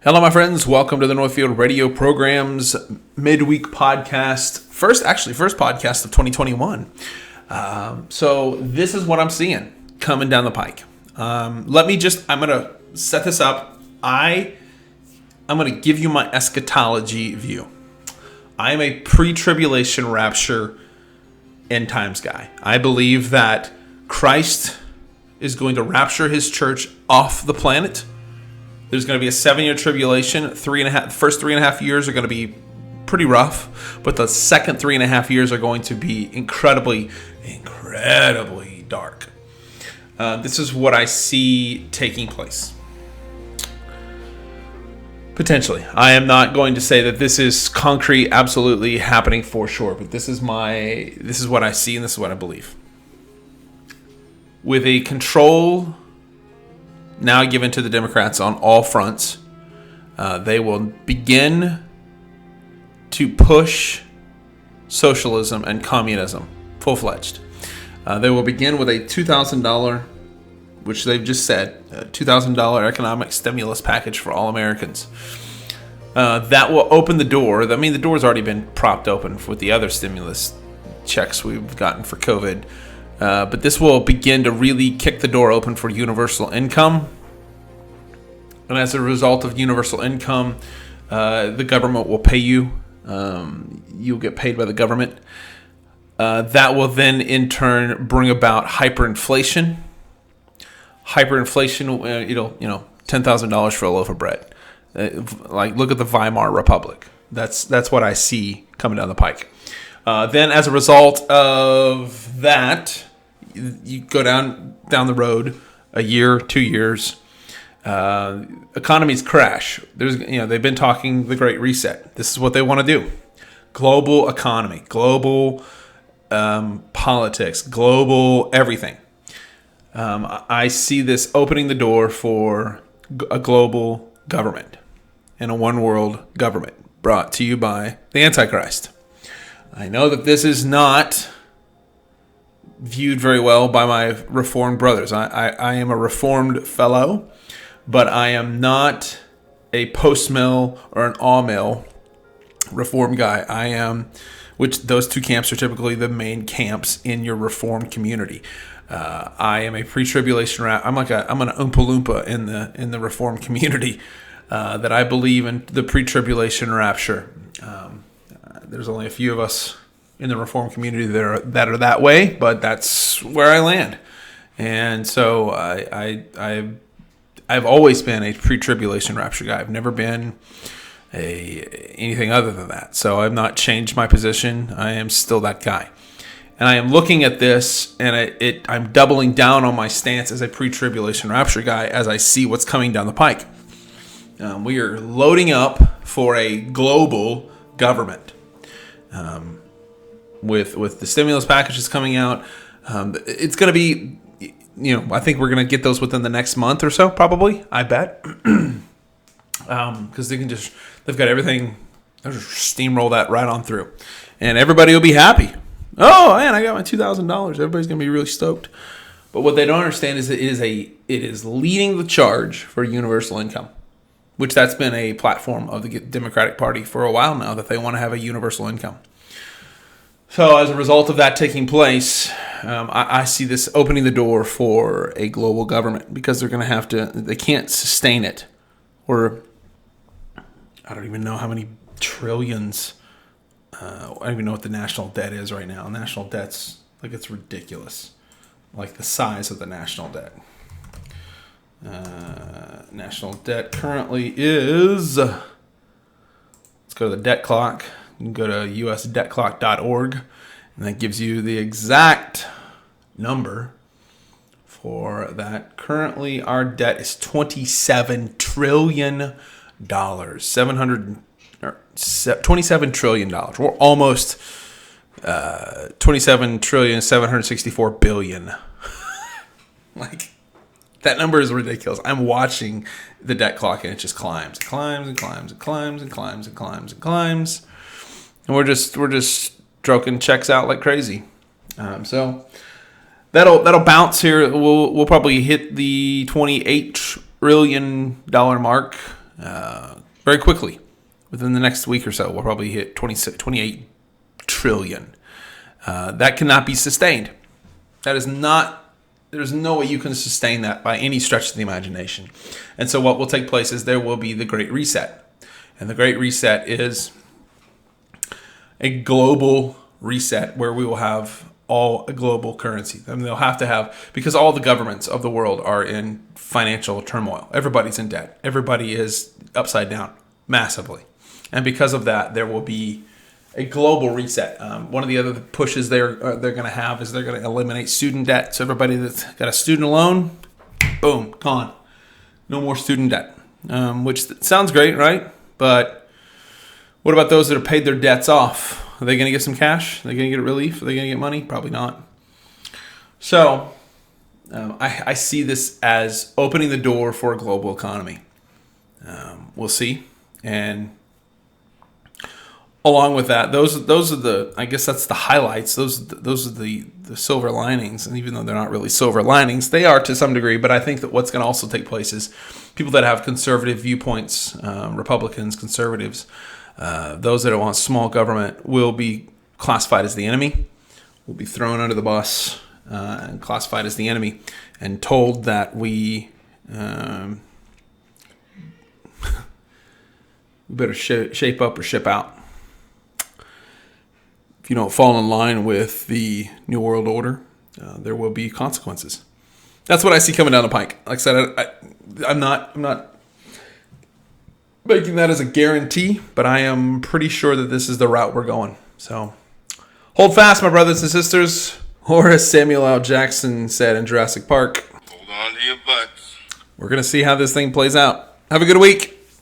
Hello, my friends. Welcome to the Northfield Radio Program's midweek podcast. First podcast of 2021. So this is what I'm seeing coming down the pike. I'm going to set this up. I'm going to give you my eschatology view. I am a pre-tribulation rapture end times guy. I believe that Christ is going to rapture his church off the planet. There's going to be a 7-year tribulation. The first 3.5 years are going to be pretty rough, but the second 3.5 years are going to be incredibly dark. This is what I see taking place. Potentially. I am not going to say that this is concrete, absolutely happening for sure, but this is what I see and this is what I believe. With a control now given to the Democrats on all fronts, they will begin to push socialism and communism full-fledged. They will begin with a $2,000, which they've just said, $2,000 economic stimulus package for all Americans. That will open the door. I mean, the door's already been propped open with the other stimulus checks we've gotten for COVID. But this will begin to really kick the door open for universal income. And as a result of universal income, the government will pay you. You'll get paid by the government. That will then, in turn, bring about hyperinflation. Hyperinflation, $10,000 for a loaf of bread. Look at the Weimar Republic. That's what I see coming down the pike. Then, as a result of that, you go down the road a year, 2 years. Economies crash. They've been talking the Great Reset. This is what they want to do: global economy, global politics, global everything. I see this opening the door for a global government and a one world government brought to you by the Antichrist. I know that this is not viewed very well by my Reformed brothers. I am a Reformed fellow, but I am not a post-mill or an all-mill Reformed guy. Which those two camps are typically the main camps in your Reformed community. I am a pre-tribulation I'm an Oompa Loompa in the Reformed community that I believe in the pre-tribulation rapture. There's only a few of us in the Reformed community that are that way, but that's where I land. And so I've always been a pre-tribulation rapture guy. I've never been anything other than that. So I've not changed my position. I am still that guy. And I am looking at this, and I'm doubling down on my stance as a pre-tribulation rapture guy as I see what's coming down the pike. We are loading up for a global government. With the stimulus packages coming out, it's going to be, I think we're going to get those within the next month or so, probably, I bet. Because they've got everything, they'll just steamroll that right on through. And everybody will be happy. Oh, man, I got my $2,000. Everybody's going to be really stoked. But what they don't understand is that it is leading the charge for universal income, which that's been a platform of the Democratic Party for a while now, that they want to have a universal income. So as a result of that taking place, I see this opening the door for a global government, because they're going to they can't sustain it. Or I don't even know how many trillions. I don't even know what the national debt is right now. National debt's it's ridiculous. Like the size of the national debt. National debt currently is, let's go to the debt clock. You can go to usdebtclock.org, and that gives you the exact number for that. Currently, our debt is $27 trillion. $27 trillion. We're almost $27,764 billion. That number is ridiculous. I'm watching the debt clock, and it just climbs. It climbs and climbs and climbs and climbs and climbs and climbs. And we're just stroking checks out like crazy. So that'll bounce here. We'll probably hit the $28 trillion mark very quickly. Within the next week or so, we'll probably hit 28 trillion. That cannot be sustained. That is not, there's no way you can sustain that by any stretch of the imagination. And so what will take place is there will be the Great Reset. And the Great Reset is a global reset where we will have all a global currency. I mean, they'll have to have, because all the governments of the world are in financial turmoil. Everybody's in debt. Everybody is upside down massively. And because of that, there will be a global reset. One of the other pushes they're going to have is they're going to eliminate student debt. So everybody that's got a student loan, boom, gone. No more student debt, which sounds great, right? But what about those that have paid their debts off? Are they going to get some cash? Are they going to get relief? Are they going to get money? Probably not. So I see this as opening the door for a global economy. We'll see. And along with that, those are the, I guess that's the highlights. Those are the silver linings. And even though they're not really silver linings, they are to some degree. But I think that what's going to also take place is people that have conservative viewpoints, Republicans, conservatives, those that want small government will be classified as the enemy, will be thrown under the bus and classified as the enemy and told that we better shape up or ship out. If you don't fall in line with the New World Order, there will be consequences. That's what I see coming down the pike. Like I said, I'm not making that as a guarantee, but I am pretty sure that this is the route we're going. So hold fast, my brothers and sisters. Or as Samuel L. Jackson said in Jurassic Park, hold on to your butts. We're going to see how this thing plays out. Have a good week.